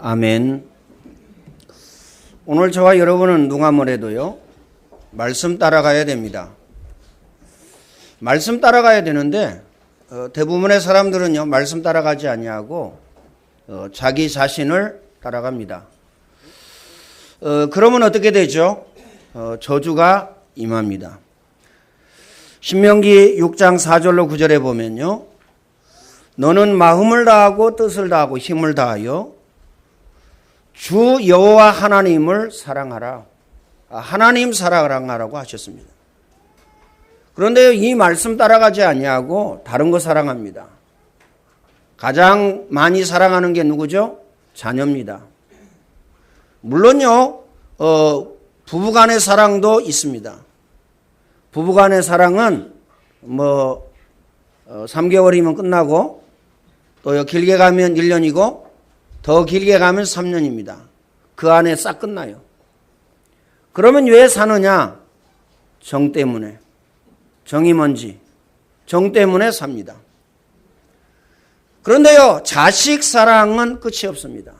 아멘. 오늘 저와 여러분은 누가 뭐래도요, 말씀 따라가야 됩니다. 말씀 따라가야 되는데 대부분의 사람들은요, 말씀 따라가지 아니하고 자기 자신을 따라갑니다. 그러면 어떻게 되죠? 저주가 임합니다. 신명기 6장 4절로 9절에 보면요, 너는 마음을 다하고 뜻을 다하고 힘을 다하여 주 여호와 하나님을 사랑하라. 하나님 사랑하라고 하셨습니다. 그런데 이 말씀 따라가지 아니하고 다른 거 사랑합니다. 가장 많이 사랑하는 게 누구죠? 자녀입니다. 물론요, 부부간의 사랑도 있습니다. 부부간의 사랑은 3개월이면 끝나고 또 길게 가면 1년이고 더 길게 가면 3년입니다. 그 안에 싹 끝나요. 그러면 왜 사느냐? 정 때문에. 정이 뭔지. 정 때문에 삽니다. 그런데요, 자식 사랑은 끝이 없습니다.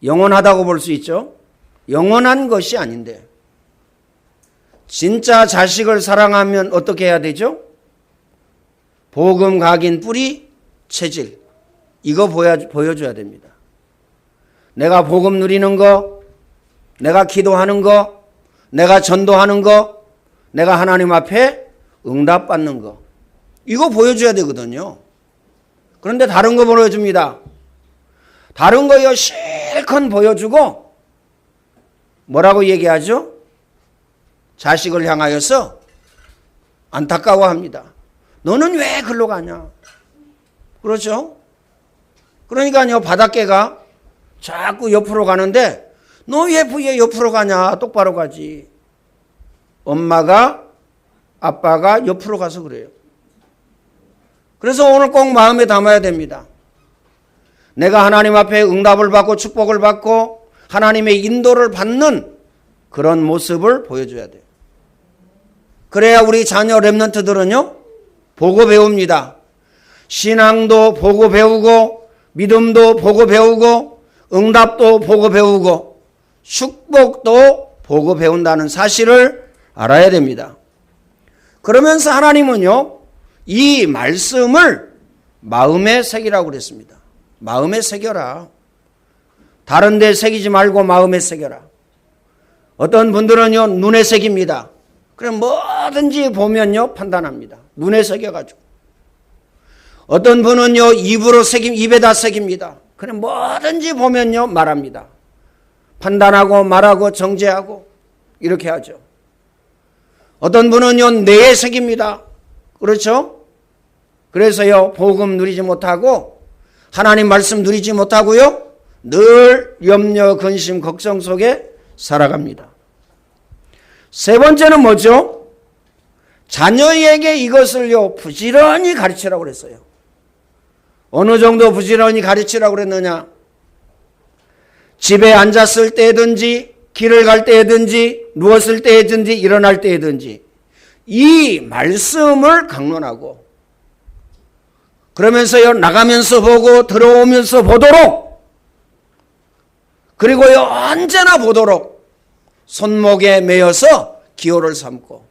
영원하다고 볼 수 있죠? 영원한 것이 아닌데. 진짜 자식을 사랑하면 어떻게 해야 되죠? 복음 각인 뿌리 체질. 이거 보여줘야 됩니다. 내가 복음 누리는 거, 내가 기도하는 거, 내가 전도하는 거, 내가 하나님 앞에 응답받는 거. 이거 보여줘야 되거든요. 그런데 다른 거 보여줍니다. 다른 거요 실컷 보여주고 뭐라고 얘기하죠? 자식을 향하여서 안타까워합니다. 너는 왜 글로 가냐? 그렇죠? 그러니까요, 바닷개가 자꾸 옆으로 가는데 너 왜 옆으로 가냐? 똑바로 가지. 엄마가, 아빠가 옆으로 가서 그래요. 그래서 오늘 꼭 마음에 담아야 됩니다. 내가 하나님 앞에 응답을 받고 축복을 받고 하나님의 인도를 받는 그런 모습을 보여줘야 돼요. 그래야 우리 자녀 렘넌트들은요, 보고 배웁니다. 신앙도 보고 배우고 믿음도 보고 배우고 응답도 보고 배우고 축복도 보고 배운다는 사실을 알아야 됩니다. 그러면서 하나님은요, 이 말씀을 마음에 새기라고 그랬습니다. 마음에 새겨라. 다른 데 새기지 말고 마음에 새겨라. 어떤 분들은요, 눈에 새깁니다. 그럼 뭐든지 보면요, 판단합니다. 눈에 새겨가지고. 어떤 분은요, 입에다 새깁니다. 그럼 뭐든지 보면요, 말합니다. 판단하고 말하고 정죄하고 이렇게 하죠. 어떤 분은요, 뇌에 새깁니다. 그렇죠? 그래서요, 복음 누리지 못하고 하나님 말씀 누리지 못하고요, 늘 염려, 근심, 걱정 속에 살아갑니다. 세 번째는 뭐죠? 자녀에게 이것을요, 부지런히 가르치라고 그랬어요. 어느 정도 부지런히 가르치라고 그랬느냐? 집에 앉았을 때든지 길을 갈 때든지 누웠을 때든지 일어날 때든지 이 말씀을 강론하고 그러면서요, 나가면서 보고 들어오면서 보도록, 그리고요, 언제나 보도록 손목에 매어서 기호를 삼고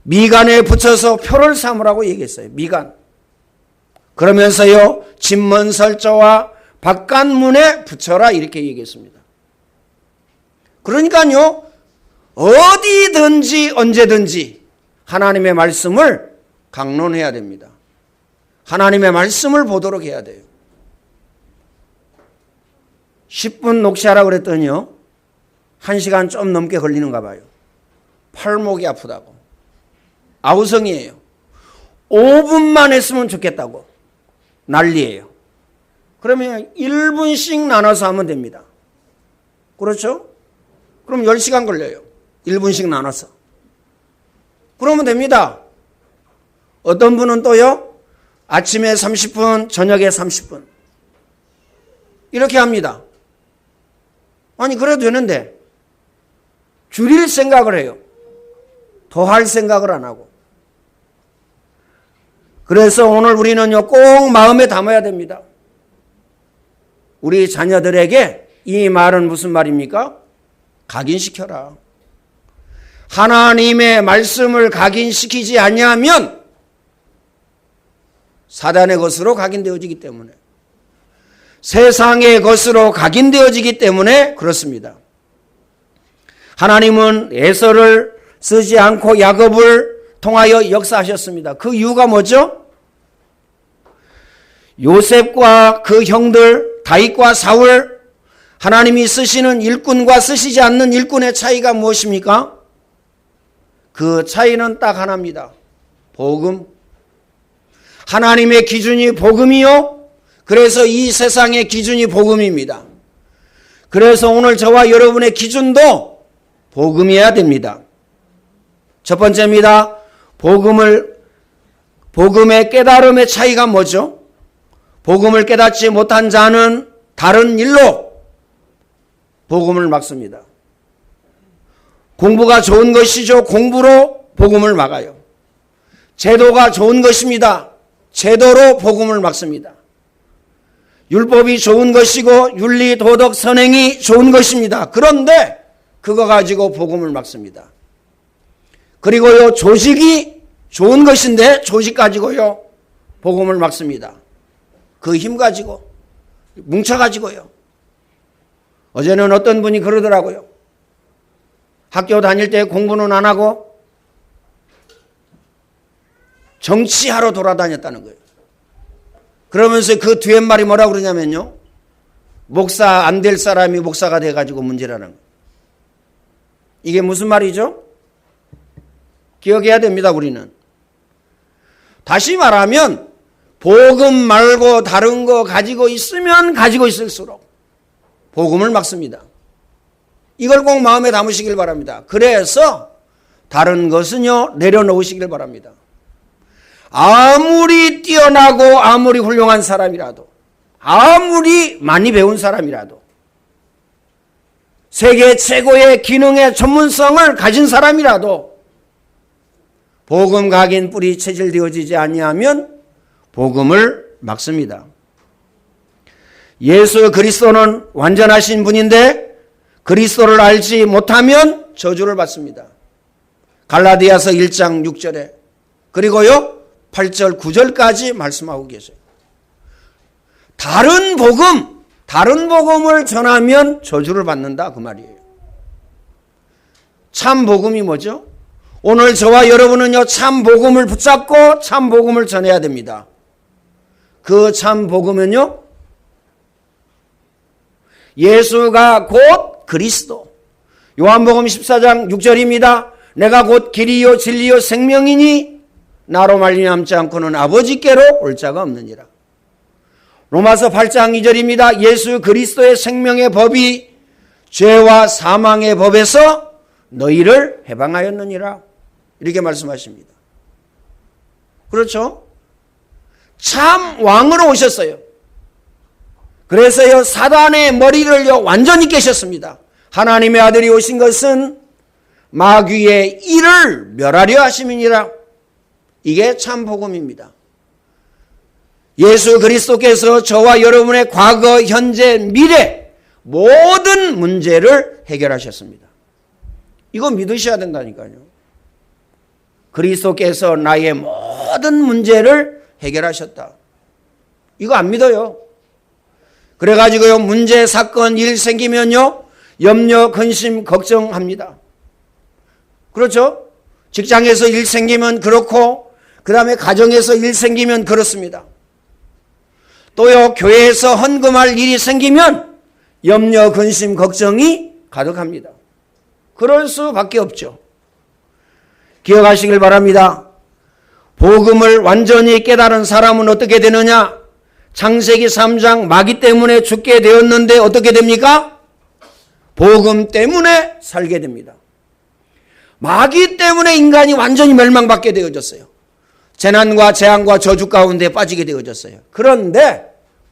미간에 붙여서 표를 삼으라고 얘기했어요. 미간. 그러면서요, 집문설조와 바깥문에 붙여라 이렇게 얘기했습니다. 그러니까요, 어디든지 언제든지 하나님의 말씀을 강론해야 됩니다. 하나님의 말씀을 보도록 해야 돼요. 10분 녹취하라고 그랬더니요, 1시간 좀 넘게 걸리는가 봐요. 팔목이 아프다고. 아우성이에요. 5분만 했으면 좋겠다고. 난리예요. 그러면 1분씩 나눠서 하면 됩니다. 그렇죠? 그럼 10시간 걸려요. 1분씩 나눠서. 그러면 됩니다. 어떤 분은 또요, 아침에 30분, 저녁에 30분. 이렇게 합니다. 아니, 그래도 되는데, 줄일 생각을 해요. 더 할 생각을 안 하고. 그래서 오늘 우리는요, 꼭 마음에 담아야 됩니다. 우리 자녀들에게 이 말은 무슨 말입니까? 각인시켜라. 하나님의 말씀을 각인시키지 아니하면 사단의 것으로 각인되어지기 때문에, 세상의 것으로 각인되어지기 때문에 그렇습니다. 하나님은 에서를 쓰지 않고 야곱을 통하여 역사하셨습니다. 그 이유가 뭐죠? 요셉과 그 형들 다윗과 사울, 하나님이 쓰시는 일꾼과 쓰시지 않는 일꾼의 차이가 무엇입니까? 그 차이는 딱 하나입니다. 복음. 하나님의 기준이 복음이요. 그래서 이 세상의 기준이 복음입니다. 그래서 오늘 저와 여러분의 기준도 복음이어야 됩니다. 첫 번째입니다. 복음의 깨달음의 차이가 뭐죠? 복음을 깨닫지 못한 자는 다른 일로 복음을 막습니다. 공부가 좋은 것이죠. 공부로 복음을 막아요. 제도가 좋은 것입니다. 제도로 복음을 막습니다. 율법이 좋은 것이고 윤리, 도덕, 선행이 좋은 것입니다. 그런데 그거 가지고 복음을 막습니다. 그리고요, 조직이 좋은 것인데 조직 가지고요 복음을 막습니다. 그 힘 가지고, 뭉쳐 가지고요. 어제는 어떤 분이 그러더라고요. 학교 다닐 때 공부는 안 하고 정치하러 돌아다녔다는 거예요. 그러면서 그 뒤에 말이 뭐라고 그러냐면요, 목사 안 될 사람이 목사가 돼가지고 문제라는 거예요. 이게 무슨 말이죠? 기억해야 됩니다. 우리는 다시 말하면 복음 말고 다른 거 가지고 있으면 가지고 있을수록 복음을 막습니다. 이걸 꼭 마음에 담으시길 바랍니다. 그래서 다른 것은요 내려놓으시길 바랍니다. 아무리 뛰어나고 아무리 훌륭한 사람이라도, 아무리 많이 배운 사람이라도, 세계 최고의 기능의 전문성을 가진 사람이라도 복음 각인 뿌리 체질되어지지 아니하면 복음을 막습니다. 예수 그리스도는 완전하신 분인데 그리스도를 알지 못하면 저주를 받습니다. 갈라디아서 1장 6절에 그리고요 8절 9절까지 말씀하고 계세요. 다른 복음을 전하면 저주를 받는다 그 말이에요. 참 복음이 뭐죠? 오늘 저와 여러분은요 참 복음을 붙잡고 참 복음을 전해야 됩니다. 그 참 복음은요 예수가 곧 그리스도. 요한복음 14장 6절입니다. 내가 곧 길이요 진리요 생명이니 나로 말미암지 않고는 아버지께로 올 자가 없느니라. 로마서 8장 2절입니다. 예수 그리스도의 생명의 법이 죄와 사망의 법에서 너희를 해방하였느니라. 이렇게 말씀하십니다. 그렇죠? 참 왕으로 오셨어요. 그래서요 사단의 머리를요 완전히 깨셨습니다. 하나님의 아들이 오신 것은 마귀의 일을 멸하려 하심이니라. 이게 참 복음입니다. 예수 그리스도께서 저와 여러분의 과거, 현재, 미래 모든 문제를 해결하셨습니다. 이거 믿으셔야 된다니까요. 그리스도께서 나의 모든 문제를 해결하셨다. 이거 안 믿어요. 그래가지고요 문제, 사건, 일 생기면요 염려, 근심, 걱정합니다. 그렇죠? 직장에서 일 생기면 그렇고 그 다음에 가정에서 일 생기면 그렇습니다. 또요 교회에서 헌금할 일이 생기면 염려, 근심, 걱정이 가득합니다. 그럴 수밖에 없죠. 기억하시길 바랍니다. 복음을 완전히 깨달은 사람은 어떻게 되느냐? 창세기 3장 마귀 때문에 죽게 되었는데 어떻게 됩니까? 복음 때문에 살게 됩니다. 마귀 때문에 인간이 완전히 멸망받게 되어졌어요. 재난과 재앙과 저주 가운데 빠지게 되어졌어요. 그런데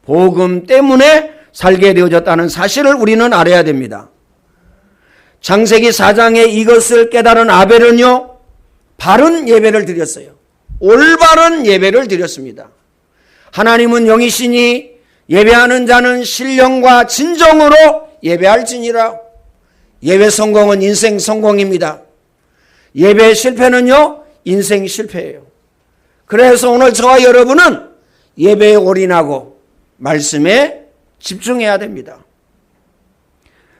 복음 때문에 살게 되어졌다는 사실을 우리는 알아야 됩니다. 창세기 4장에 이것을 깨달은 아벨은요 바른 예배를 드렸어요. 올바른 예배를 드렸습니다. 하나님은 영이시니 예배하는 자는 신령과 진정으로 예배할지니라. 예배 성공은 인생 성공입니다. 예배 실패는요, 인생 실패예요. 그래서 오늘 저와 여러분은 예배에 올인하고 말씀에 집중해야 됩니다.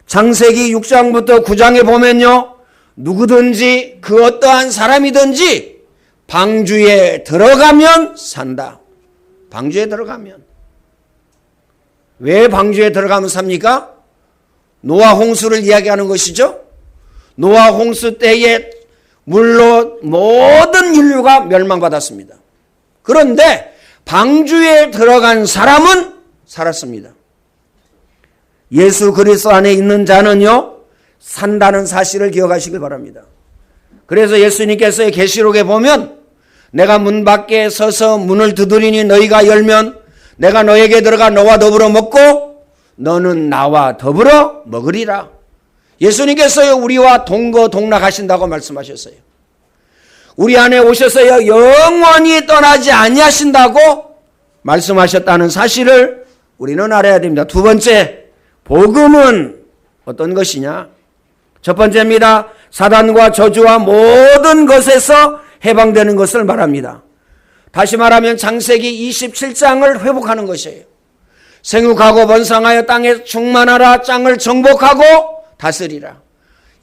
창세기 6장부터 9장에 보면요, 누구든지 그 어떠한 사람이든지 방주에 들어가면 산다. 방주에 들어가면. 왜 방주에 들어가면 삽니까? 노아 홍수를 이야기하는 것이죠. 노아 홍수 때에 물로 모든 인류가 멸망받았습니다. 그런데 방주에 들어간 사람은 살았습니다. 예수 그리스도 안에 있는 자는요, 산다는 사실을 기억하시길 바랍니다. 그래서 예수님께서의 계시록에 보면 내가 문 밖에 서서 문을 두드리니 너희가 열면 내가 너에게 들어가 너와 더불어 먹고 너는 나와 더불어 먹으리라. 예수님께서요, 우리와 동거동락하신다고 말씀하셨어요. 우리 안에 오셔서요, 영원히 떠나지 아니하신다고 말씀하셨다는 사실을 우리는 알아야 됩니다. 두 번째, 복음은 어떤 것이냐? 첫 번째입니다. 사단과 저주와 모든 것에서 해방되는 것을 말합니다. 다시 말하면 창세기 27장을 회복하는 것이에요. 생육하고 번성하여 땅에 충만하라. 땅을 정복하고 다스리라.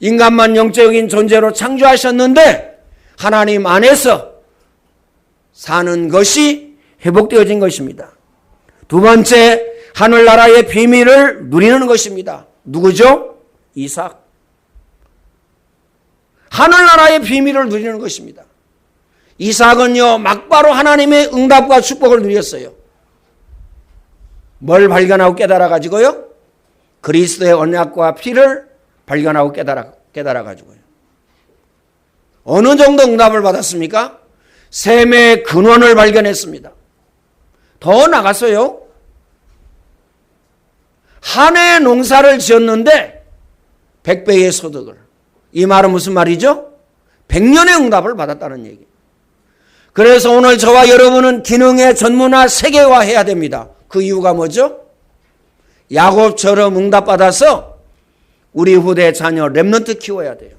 인간만 영적인 존재로 창조하셨는데 하나님 안에서 사는 것이 회복되어진 것입니다. 두 번째, 하늘나라의 비밀을 누리는 것입니다. 누구죠? 이삭. 하늘나라의 비밀을 누리는 것입니다. 이삭은요, 막바로 하나님의 응답과 축복을 누렸어요. 뭘 발견하고 깨달아가지고요? 그리스도의 언약과 피를 발견하고 깨달아가지고요. 어느 정도 응답을 받았습니까? 셈의 근원을 발견했습니다. 더 나갔어요. 한 해 농사를 지었는데 100배의 소득을. 이 말은 무슨 말이죠? 100년의 응답을 받았다는 얘기. 그래서 오늘 저와 여러분은 기능의 전문화 세계화해야 됩니다. 그 이유가 뭐죠? 야곱처럼 응답받아서 우리 후대 자녀 렘넌트 키워야 돼요.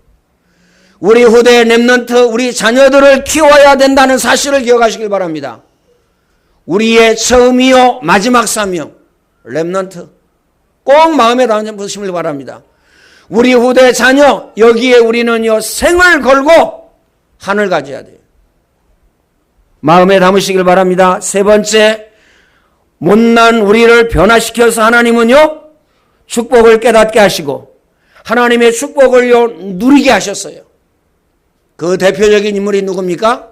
우리 후대 렘넌트, 우리 자녀들을 키워야 된다는 사실을 기억하시길 바랍니다. 우리의 처음이요 마지막 사명 렘넌트. 꼭 마음에 담으시길 바랍니다. 우리 후대 자녀, 여기에 우리는요 생을 걸고 한을 가져야 돼요. 마음에 담으시길 바랍니다. 세 번째, 못난 우리를 변화시켜서 하나님은요 축복을 깨닫게 하시고 하나님의 축복을요 누리게 하셨어요. 그 대표적인 인물이 누굽니까?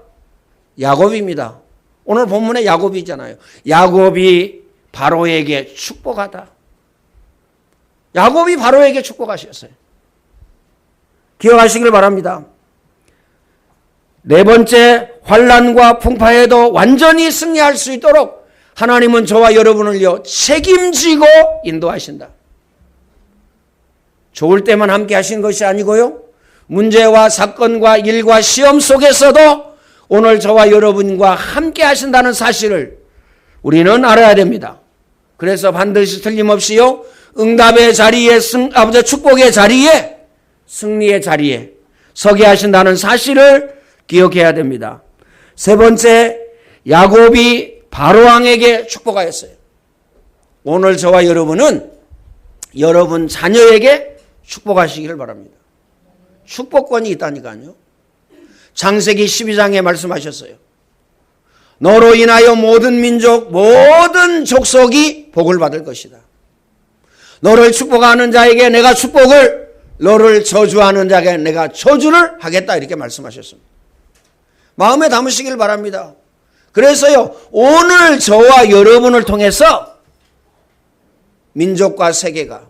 야곱입니다. 오늘 본문에 야곱이 있잖아요. 야곱이 바로에게 축복하다. 야곱이 바로에게 축복하셨어요. 기억하시길 바랍니다. 네 번째, 환난과 풍파에도 완전히 승리할 수 있도록 하나님은 저와 여러분을요 책임지고 인도하신다. 좋을 때만 함께 하신 것이 아니고요, 문제와 사건과 일과 시험 속에서도 오늘 저와 여러분과 함께 하신다는 사실을 우리는 알아야 됩니다. 그래서 반드시 틀림없이요 응답의 자리에 축복의 자리에 승리의 자리에 서게 하신다는 사실을 기억해야 됩니다. 세 번째, 야곱이 바로왕에게 축복하였어요. 오늘 저와 여러분은 여러분 자녀에게 축복하시기를 바랍니다. 축복권이 있다니까요. 창세기 12장에 말씀하셨어요. 너로 인하여 모든 민족, 모든 족속이 복을 받을 것이다. 너를 축복하는 자에게 내가 축복을, 너를 저주하는 자에게 내가 저주를 하겠다, 이렇게 말씀하셨습니다. 마음에 담으시길 바랍니다. 그래서요 오늘 저와 여러분을 통해서 민족과 세계가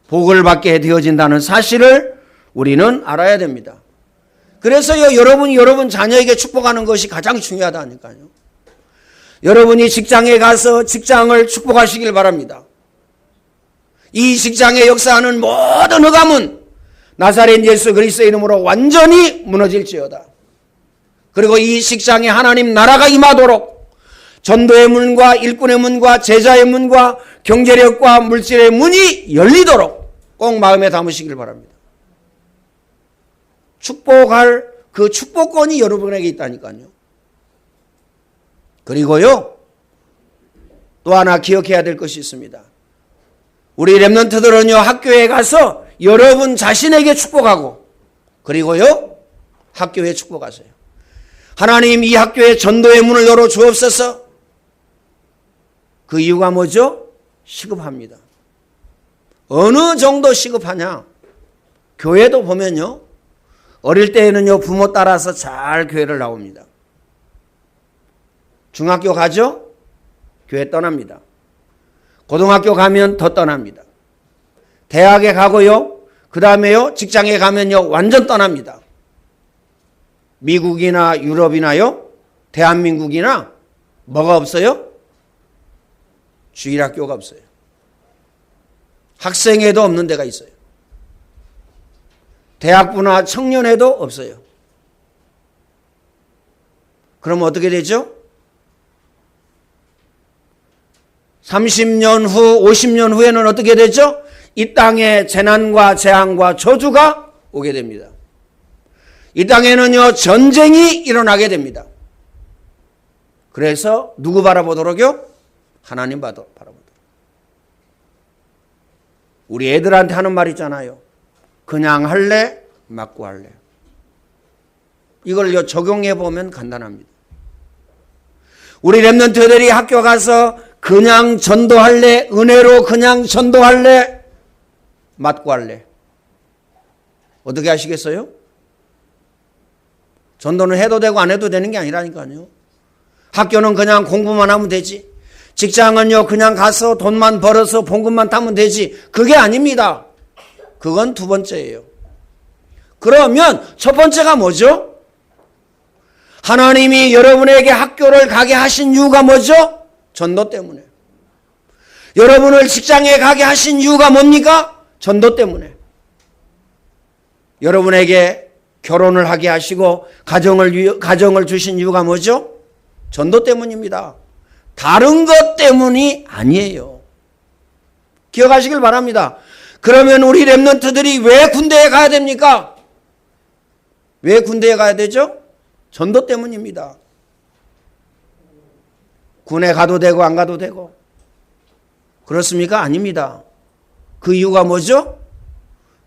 복을 받게 되어진다는 사실을 우리는 알아야 됩니다. 그래서요 여러분이 여러분 자녀에게 축복하는 것이 가장 중요하다니까요. 여러분이 직장에 가서 직장을 축복하시길 바랍니다. 이 직장에 역사하는 모든 흑암은 나사렛 예수 그리스도의 이름으로 완전히 무너질지어다. 그리고 이 직장에 하나님 나라가 임하도록 전도의 문과 일꾼의 문과 제자의 문과 경제력과 물질의 문이 열리도록 꼭 마음에 담으시길 바랍니다. 축복할 그 축복권이 여러분에게 있다니까요. 그리고요, 또 하나 기억해야 될 것이 있습니다. 우리 렘넌트들은요, 학교에 가서 여러분 자신에게 축복하고, 그리고요, 학교에 축복하세요. 하나님, 이 학교에 전도의 문을 열어 주옵소서. 그 이유가 뭐죠? 시급합니다. 어느 정도 시급하냐? 교회도 보면요, 어릴 때에는요, 부모 따라서 잘 교회를 나옵니다. 중학교 가죠? 교회 떠납니다. 고등학교 가면 더 떠납니다. 대학에 가고요, 그 다음에요, 직장에 가면요, 완전 떠납니다. 미국이나 유럽이나요, 대한민국이나 뭐가 없어요? 주일학교가 없어요. 학생회도 없는 데가 있어요. 대학부나 청년회도 없어요. 그럼 어떻게 되죠? 30년 후, 50년 후에는 어떻게 되죠? 이 땅에 재난과 재앙과 저주가 오게 됩니다. 이 땅에는요, 전쟁이 일어나게 됩니다. 그래서 누구 바라보도록요? 하나님 바라보도록. 우리 애들한테 하는 말 있잖아요. 그냥 할래? 맞고 할래? 이걸 적용해 보면 간단합니다. 우리 렘넌트들이 학교 가서 그냥 전도할래? 은혜로 그냥 전도할래? 맞고 할래? 어떻게 하시겠어요? 전도는 해도 되고 안 해도 되는 게 아니라니까요. 학교는 그냥 공부만 하면 되지. 직장은요, 그냥 가서 돈만 벌어서 봉급만 타면 되지. 그게 아닙니다. 그건 두 번째예요. 그러면 첫 번째가 뭐죠? 하나님이 여러분에게 학교를 가게 하신 이유가 뭐죠? 전도 때문에. 여러분을 직장에 가게 하신 이유가 뭡니까? 전도 때문에. 여러분에게 결혼을 하게 하시고 가정을 주신 이유가 뭐죠? 전도 때문입니다. 다른 것 때문이 아니에요. 기억하시길 바랍니다. 그러면 우리 렘넌트들이 왜 군대에 가야 됩니까? 왜 군대에 가야 되죠? 전도 때문입니다. 군에 가도 되고 안 가도 되고. 그렇습니까? 아닙니다. 그 이유가 뭐죠?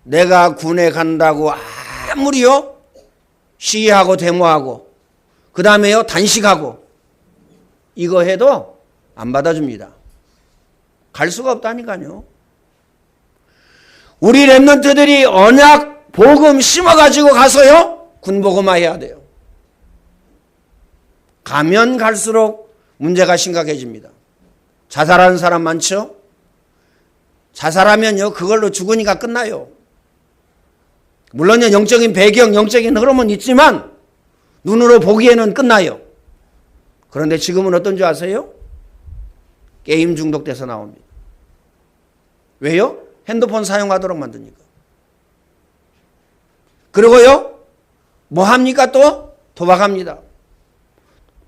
내가 군에 간다고 아무리요, 시위하고 데모하고, 그 다음에요, 단식하고, 이거 해도 안 받아줍니다. 갈 수가 없다니까요. 우리 렘넌트들이 언약 복음 심어가지고 가서요, 군복음화 해야 돼요. 가면 갈수록 문제가 심각해집니다. 자살하는 사람 많죠? 자살하면요, 그걸로 죽으니까 끝나요. 물론 영적인 배경, 영적인 흐름은 있지만 눈으로 보기에는 끝나요. 그런데 지금은 어떤 줄 아세요? 게임 중독돼서 나옵니다. 왜요? 핸드폰 사용하도록 만드니까. 그리고요, 뭐 합니까 또? 도박합니다.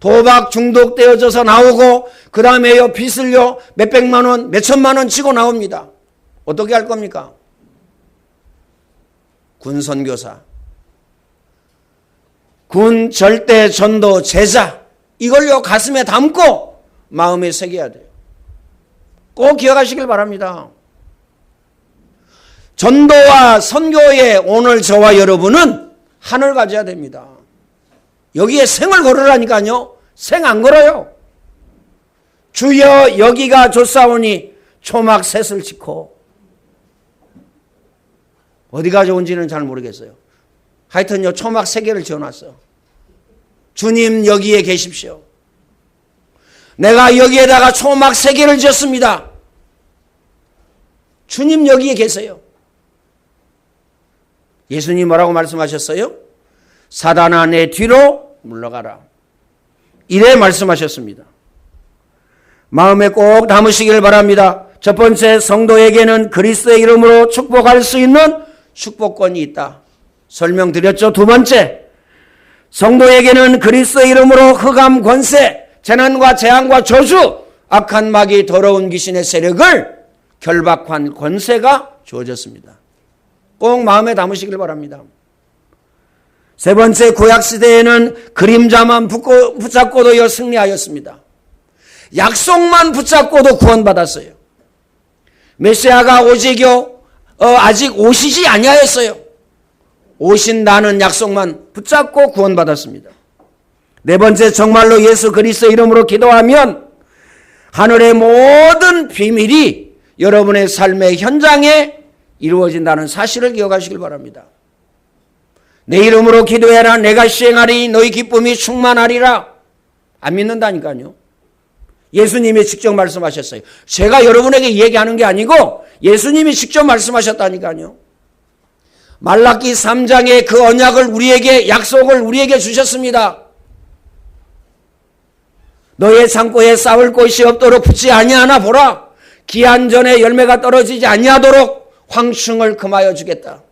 도박 중독되어져서 나오고, 그 다음에요, 빚을요, 몇백만 원, 몇천만 원 치고 나옵니다. 어떻게 할 겁니까? 군 선교사, 군 절대 전도 제자, 이걸요 가슴에 담고 마음에 새겨야 돼요. 꼭 기억하시길 바랍니다. 전도와 선교에 오늘 저와 여러분은 한을 가져야 됩니다. 여기에 생을 걸으라니까요. 생 안 걸어요. 주여 여기가 좋사오니 초막 셋을 짓고. 어디가 좋은지는 잘 모르겠어요. 하여튼요, 초막 3개를 지어놨어. 주님 여기에 계십시오. 내가 여기에다가 초막 3개를 지었습니다. 주님 여기에 계세요. 예수님 뭐라고 말씀하셨어요? 사단아 내 뒤로 물러가라. 이래 말씀하셨습니다. 마음에 꼭 담으시길 바랍니다. 첫 번째, 성도에게는 그리스도의 이름으로 축복할 수 있는 축복권이 있다. 설명드렸죠. 두 번째, 성도에게는 그리스도의 이름으로 흑암 권세, 재난과 재앙과 저주, 악한 마귀, 더러운 귀신의 세력을 결박한 권세가 주어졌습니다. 꼭 마음에 담으시길 바랍니다. 세 번째, 구약시대에는 그림자만 붙잡고도 승리하였습니다. 약속만 붙잡고도 구원받았어요. 메시아가 아직 오시지 아니하였어요. 오신다는 약속만 붙잡고 구원받았습니다. 네 번째, 정말로 예수 그리스도 이름으로 기도하면 하늘의 모든 비밀이 여러분의 삶의 현장에 이루어진다는 사실을 기억하시길 바랍니다. 내 이름으로 기도해라. 내가 시행하리. 너희 기쁨이 충만하리라. 안 믿는다니까요. 예수님이 직접 말씀하셨어요. 제가 여러분에게 얘기하는 게 아니고 예수님이 직접 말씀하셨다니까요. 말라기 3장에 그 언약을 약속을 우리에게 주셨습니다. 너의 창고에 쌓을 곳이 없도록 붙지 아니하나 보라. 기한 전에 열매가 떨어지지 아니하도록 황충을 금하여 주겠다.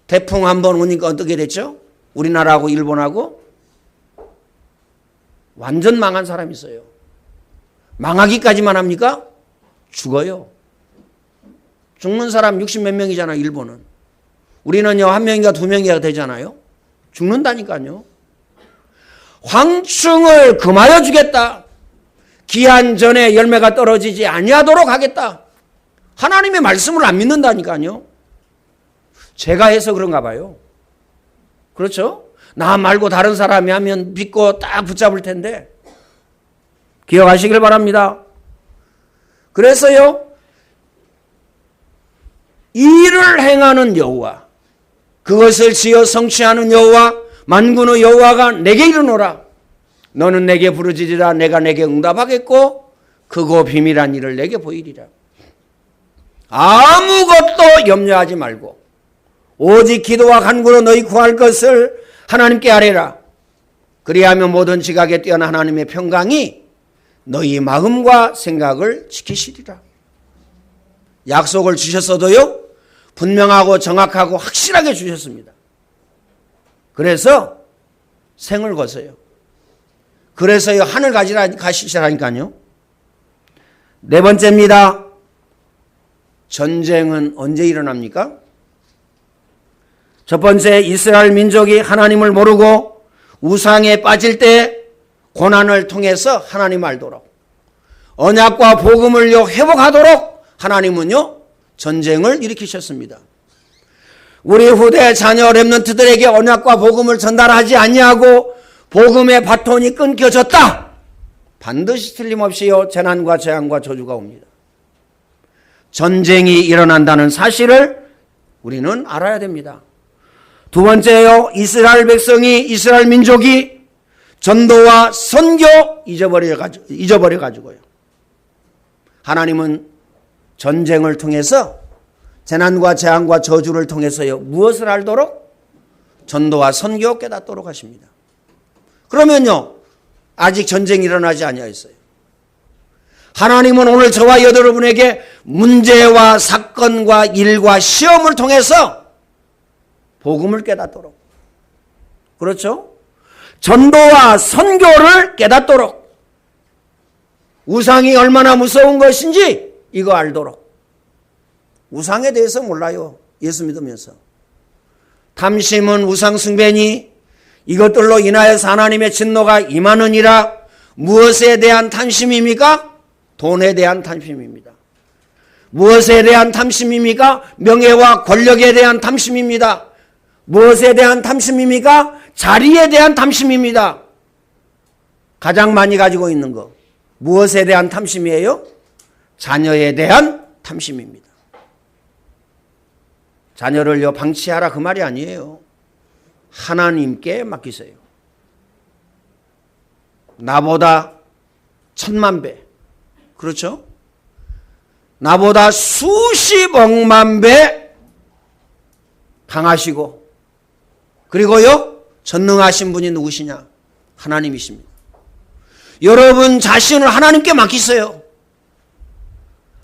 태풍 한번 오니까 어떻게 됐죠? 우리나라하고 일본하고 완전 망한 사람이 있어요. 망하기까지만 합니까? 죽어요. 죽는 사람 60몇 명이잖아요, 일본은. 우리는요, 1명인가 2명이가 되잖아요. 죽는다니까요. 황충을 금하여 주겠다. 기한 전에 열매가 떨어지지 아니하도록 하겠다. 하나님의 말씀을 안 믿는다니까요. 제가 해서 그런가 봐요. 그렇죠? 나 말고 다른 사람이 하면 믿고 딱 붙잡을 텐데. 기억하시길 바랍니다. 그래서요, 일을 행하는 여호와, 그것을 지어 성취하는 여호와, 만군의 여호와가 내게 이르노라. 너는 내게 부르짖으라. 내가 내게 응답하겠고 크고 비밀한 일을 내게 보이리라. 아무것도 염려하지 말고 오직 기도와 간구로 너희 구할 것을 하나님께 아뢰라. 그리하면 모든 지각에 뛰어난 하나님의 평강이 너희 마음과 생각을 지키시리라. 약속을 주셨어도요, 분명하고 정확하고 확실하게 주셨습니다. 그래서 생을 거세요. 그래서요, 하늘 가시라니까요. 네 번째입니다. 전쟁은 언제 일어납니까? 첫 번째, 이스라엘 민족이 하나님을 모르고 우상에 빠질 때 고난을 통해서 하나님 알도록, 언약과 복음을요 회복하도록 하나님은요 전쟁을 일으키셨습니다. 우리 후대 자녀 렘넌트들에게 언약과 복음을 전달하지 아니하고 복음의 바톤이 끊겨졌다. 반드시 틀림없이요 재난과 재앙과 저주가 옵니다. 전쟁이 일어난다는 사실을 우리는 알아야 됩니다. 두 번째요, 이스라엘 민족이 전도와 선교 잊어버려가지고요. 하나님은 전쟁을 통해서 재난과 재앙과 저주를 통해서요 무엇을 알도록? 전도와 선교 깨닫도록 하십니다. 그러면요 아직 전쟁이 일어나지 아니하였어요. 하나님은 오늘 저와 여러분에게 문제와 사건과 일과 시험을 통해서 복음을 깨닫도록, 그렇죠? 전도와 선교를 깨닫도록, 우상이 얼마나 무서운 것인지 이거 알도록. 우상에 대해서 몰라요, 예수 믿으면서. 탐심은 우상 숭배니 이것들로 인하여서 하나님의 진노가 임하느니라. 무엇에 대한 탐심입니까? 돈에 대한 탐심입니다. 무엇에 대한 탐심입니까? 명예와 권력에 대한 탐심입니다. 무엇에 대한 탐심입니까? 자리에 대한 탐심입니다. 가장 많이 가지고 있는 거. 무엇에 대한 탐심이에요? 자녀에 대한 탐심입니다. 자녀를요 방치하라 그 말이 아니에요. 하나님께 맡기세요. 나보다 1000만 배, 그렇죠? 나보다 수십억만 배 강하시고, 그리고요 전능하신 분이 누구시냐? 하나님이십니다. 여러분 자신을 하나님께 맡기세요.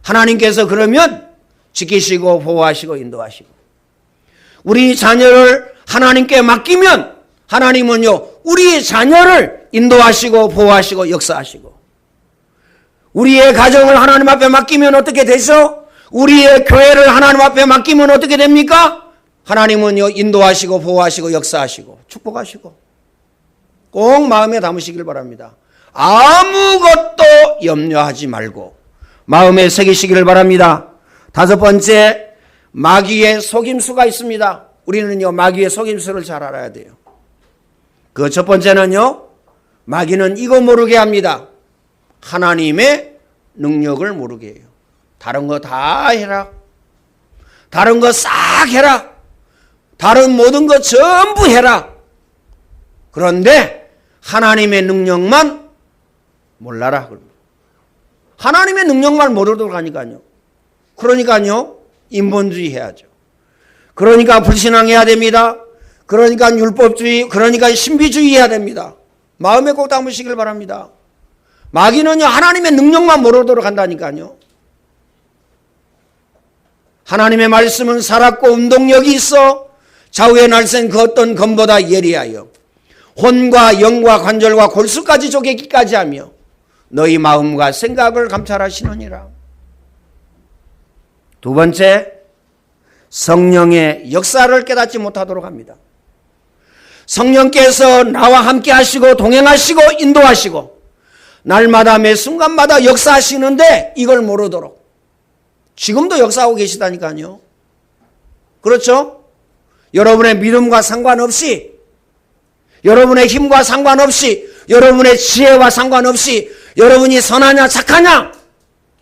하나님께서 그러면 지키시고 보호하시고 인도하시고, 우리 자녀를 하나님께 맡기면 하나님은요 우리의 자녀를 인도하시고 보호하시고 역사하시고, 우리의 가정을 하나님 앞에 맡기면 어떻게 되죠? 우리의 교회를 하나님 앞에 맡기면 어떻게 됩니까? 하나님은요, 인도하시고 보호하시고 역사하시고 축복하시고. 꼭 마음에 담으시길 바랍니다. 아무것도 염려하지 말고 마음에 새기시기를 바랍니다. 다섯 번째, 마귀의 속임수가 있습니다. 우리는요, 마귀의 속임수를 잘 알아야 돼요. 그 첫 번째는요, 마귀는 이거 모르게 합니다. 하나님의 능력을 모르게 해요. 다른 거 다 해라. 다른 거 싹 해라. 다른 모든 거 전부 해라. 그런데 하나님의 능력만 몰라라. 하나님의 능력만 모르도록 하니까요. 그러니까요, 인본주의 해야죠. 그러니까 불신앙해야 됩니다. 그러니까 율법주의, 그러니까 신비주의 해야 됩니다. 마음에 꼭 담으시길 바랍니다. 마귀는요, 하나님의 능력만 모르도록 한다니까요. 하나님의 말씀은 살았고 운동력이 있어 좌우의 날쌘 그 어떤 검보다 예리하여 혼과 영과 관절과 골수까지 쪼개기까지 하며 너희 마음과 생각을 감찰하시느니라. 두 번째, 성령의 역사를 깨닫지 못하도록 합니다. 성령께서 나와 함께 하시고 동행하시고 인도하시고 날마다 매 순간마다 역사하시는데 이걸 모르도록. 지금도 역사하고 계시다니까요. 그렇죠? 여러분의 믿음과 상관없이, 여러분의 힘과 상관없이, 여러분의 지혜와 상관없이, 여러분이 선하냐 착하냐,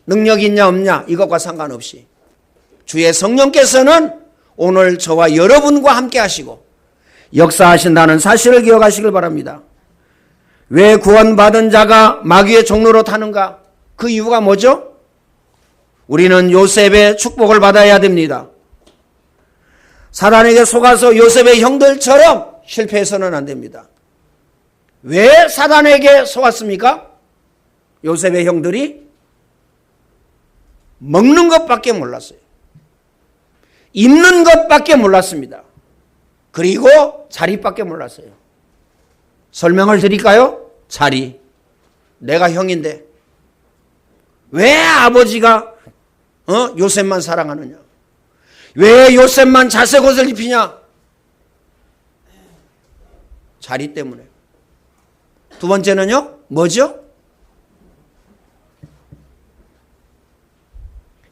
능력이 있냐 없냐, 이것과 상관없이 주의 성령께서는 오늘 저와 여러분과 함께 하시고 역사하신다는 사실을 기억하시길 바랍니다. 왜 구원받은 자가 마귀의 종로로 타는가? 그 이유가 뭐죠? 우리는 요셉의 축복을 받아야 됩니다. 사단에게 속아서 요셉의 형들처럼 실패해서는 안 됩니다. 왜 사단에게 속았습니까? 요셉의 형들이 먹는 것밖에 몰랐어요. 입는 것밖에 몰랐습니다. 그리고 자리밖에 몰랐어요. 설명을 드릴까요? 자리. 내가 형인데 왜 아버지가 요셉만 사랑하느냐? 왜 요셉만 자색 옷을 입히냐? 자리 때문에. 두 번째는요, 뭐죠?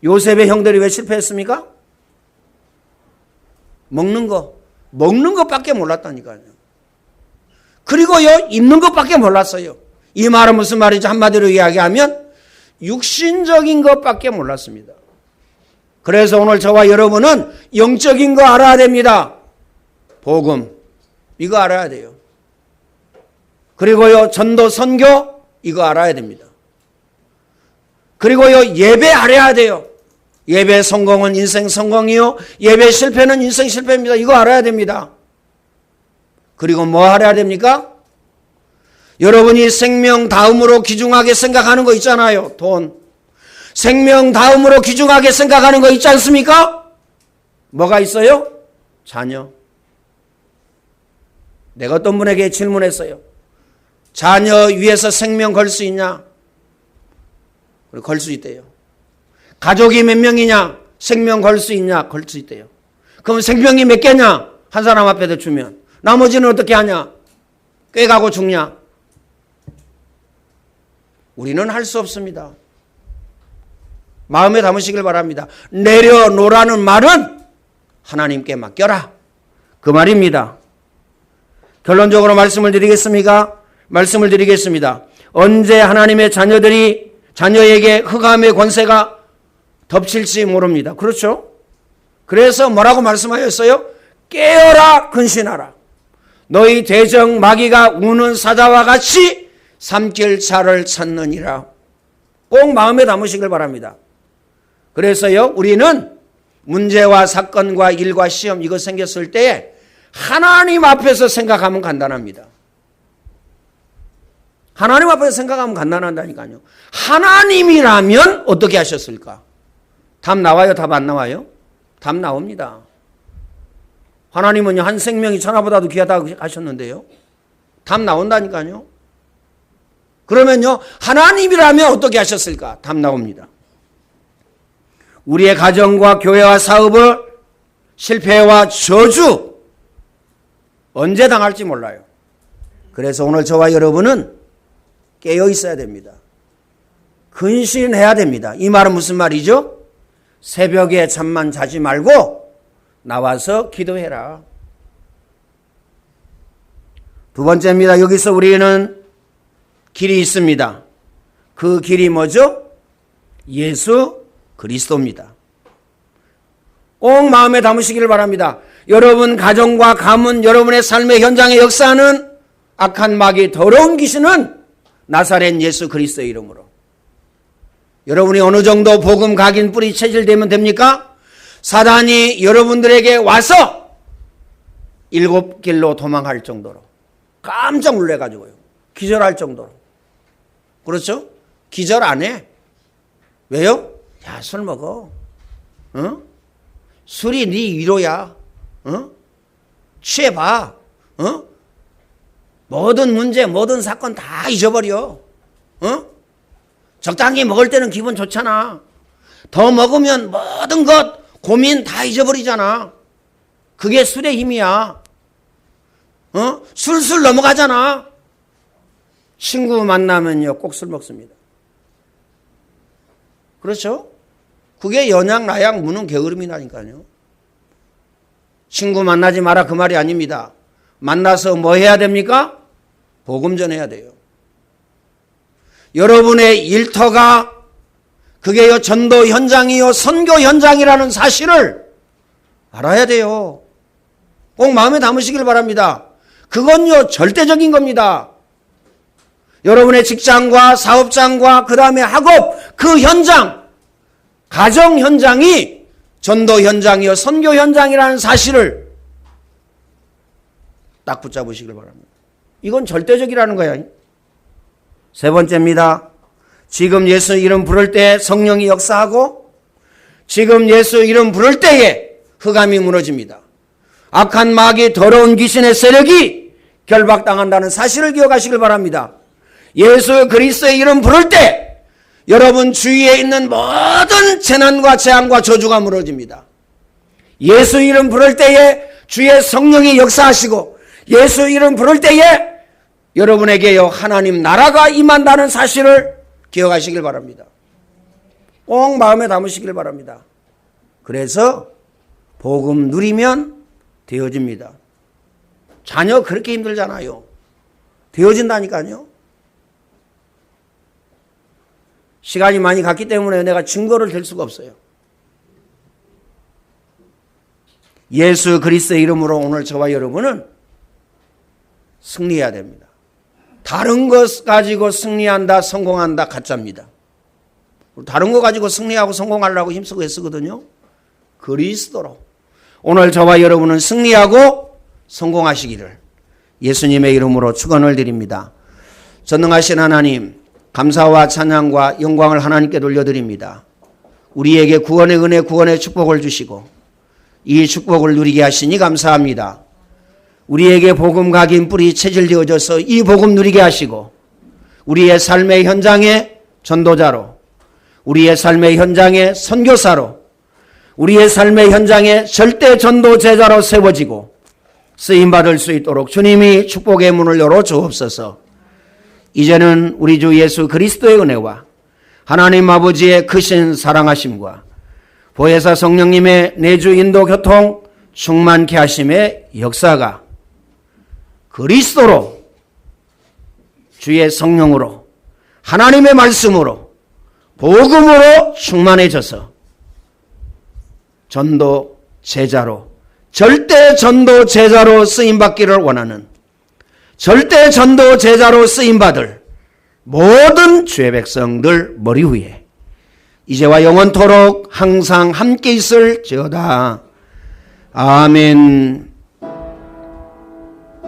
요셉의 형들이 왜 실패했습니까? 먹는 것밖에 몰랐다니까요. 그리고요, 입는 것밖에 몰랐어요. 이 말은 무슨 말이죠? 한마디로 이야기하면 육신적인 것밖에 몰랐습니다. 그래서 오늘 저와 여러분은 영적인 거 알아야 됩니다. 복음, 이거 알아야 돼요. 그리고요, 전도 선교, 이거 알아야 됩니다. 그리고요, 예배 알아야 돼요. 예배 성공은 인생 성공이요, 예배 실패는 인생 실패입니다. 이거 알아야 됩니다. 그리고 뭐 알아야 됩니까? 여러분이 생명 다음으로 귀중하게 생각하는 거 있잖아요. 돈. 생명 다음으로 귀중하게 생각하는 거 있지 않습니까? 뭐가 있어요? 자녀. 내가 어떤 분에게 질문했어요. 자녀 위해서 생명 걸 수 있냐? 걸 수 있대요. 가족이 몇 명이냐? 생명 걸 수 있냐? 걸 수 있대요. 그럼 생명이 몇 개냐? 한 사람 앞에다 주면. 나머지는 어떻게 하냐? 꾀가고 죽냐? 우리는 할 수 없습니다. 마음에 담으시길 바랍니다. 내려놓으라는 말은 하나님께 맡겨라. 그 말입니다. 결론적으로 말씀을 드리겠습니다. 언제 하나님의 자녀에게 흑암의 권세가 덮칠지 모릅니다. 그렇죠? 그래서 뭐라고 말씀하셨어요? 깨어라, 근신하라. 너희 대적 마귀가 우는 사자와 같이 삼킬 차를 찾느니라. 꼭 마음에 담으시길 바랍니다. 그래서요, 우리는 문제와 사건과 일과 시험 이거 생겼을 때 하나님 앞에서 생각하면 간단합니다. 하나님 앞에서 생각하면 간단하다니까요. 하나님이라면 어떻게 하셨을까? 답 나와요? 답 안 나와요? 답 나옵니다. 하나님은요, 한 생명이 천하보다도 귀하다고 하셨는데요. 답 나온다니까요. 그러면요, 하나님이라면 어떻게 하셨을까? 답 나옵니다. 우리의 가정과 교회와 사업을 실패와 저주 언제 당할지 몰라요. 그래서 오늘 저와 여러분은 깨어 있어야 됩니다. 근신해야 됩니다. 이 말은 무슨 말이죠? 새벽에 잠만 자지 말고 나와서 기도해라. 두 번째입니다. 여기서 우리는 길이 있습니다. 그 길이 뭐죠? 예수 그리스도입니다. 꼭 마음에 담으시기를 바랍니다. 여러분 가정과 가문, 여러분의 삶의 현장에 역사하는 악한 마귀, 더러운 귀신은 나사렛 예수 그리스도의 이름으로. 여러분이 어느 정도 복음 각인 뿌리 체질되면 됩니까? 사단이 여러분들에게 와서 7길로 도망할 정도로 깜짝 놀래가지고요. 기절할 정도로. 그렇죠? 기절 안 해. 왜요? 야, 술 먹어. 어? 술이 네 위로야. 어? 취해봐. 어? 모든 문제, 모든 사건 다 잊어버려. 어? 적당히 먹을 때는 기분 좋잖아. 더 먹으면 모든 것, 고민 다 잊어버리잖아. 그게 술의 힘이야. 어? 술술 넘어가잖아. 친구 만나면요, 꼭 술 먹습니다. 그렇죠? 그게 연양, 나양, 무능, 게으름이라니까요. 친구 만나지 마라 그 말이 아닙니다. 만나서 뭐 해야 됩니까? 복음 전해야 돼요. 여러분의 일터가 그게요 전도 현장이요 선교 현장이라는 사실을 알아야 돼요. 꼭 마음에 담으시길 바랍니다. 그건요 절대적인 겁니다. 여러분의 직장과 사업장과 그 다음에 학업 그 현장, 가정 현장이 전도 현장이요 선교 현장이라는 사실을 딱 붙잡으시길 바랍니다. 이건 절대적이라는 거예요. 세 번째입니다. 지금 예수 이름 부를 때 성령이 역사하고 지금 예수 이름 부를 때에 흑암이 무너집니다. 악한 마귀 더러운 귀신의 세력이 결박당한다는 사실을 기억하시길 바랍니다. 예수 그리스도의 이름 부를 때 여러분 주위에 있는 모든 재난과 재앙과 저주가 무너집니다. 예수 이름 부를 때에 주의 성령이 역사하시고 예수 이름 부를 때에 여러분에게요 하나님 나라가 임한다는 사실을 기억하시길 바랍니다. 꼭 마음에 담으시길 바랍니다. 그래서 복음 누리면 되어집니다. 자녀 그렇게 힘들잖아요. 되어진다니까요. 시간이 많이 갔기 때문에 내가 증거를 댈 수가 없어요. 예수 그리스도의 이름으로 오늘 저와 여러분은 승리해야 됩니다. 다른 것 가지고 승리한다, 성공한다, 가짜입니다. 다른 거 가지고 승리하고 성공하려고 힘쓰고 애쓰거든요. 그리스도로. 오늘 저와 여러분은 승리하고 성공하시기를 예수님의 이름으로 축원을 드립니다. 전능하신 하나님, 감사와 찬양과 영광을 하나님께 돌려드립니다. 우리에게 구원의 은혜, 구원의 축복을 주시고 이 축복을 누리게 하시니 감사합니다. 우리에게 복음 각인 뿌리 체질되어져서 이 복음 누리게 하시고 우리의 삶의 현장에 전도자로, 우리의 삶의 현장에 선교사로, 우리의 삶의 현장에 절대 전도 제자로 세워지고 쓰임받을 수 있도록 주님이 축복의 문을 열어 주옵소서. 이제는 우리 주 예수 그리스도의 은혜와 하나님 아버지의 크신 사랑하심과 보혜사 성령님의 내주 인도 교통 충만케 하심의 역사가 그리스도로 주의 성령으로 하나님의 말씀으로 복음으로 충만해져서 전도 제자로 절대 전도 제자로 쓰임받기를 원하는 절대 전도 제자로 쓰임받을 모든 주의 백성들 머리 위에 이제와 영원토록 항상 함께 있을지어다. 아멘.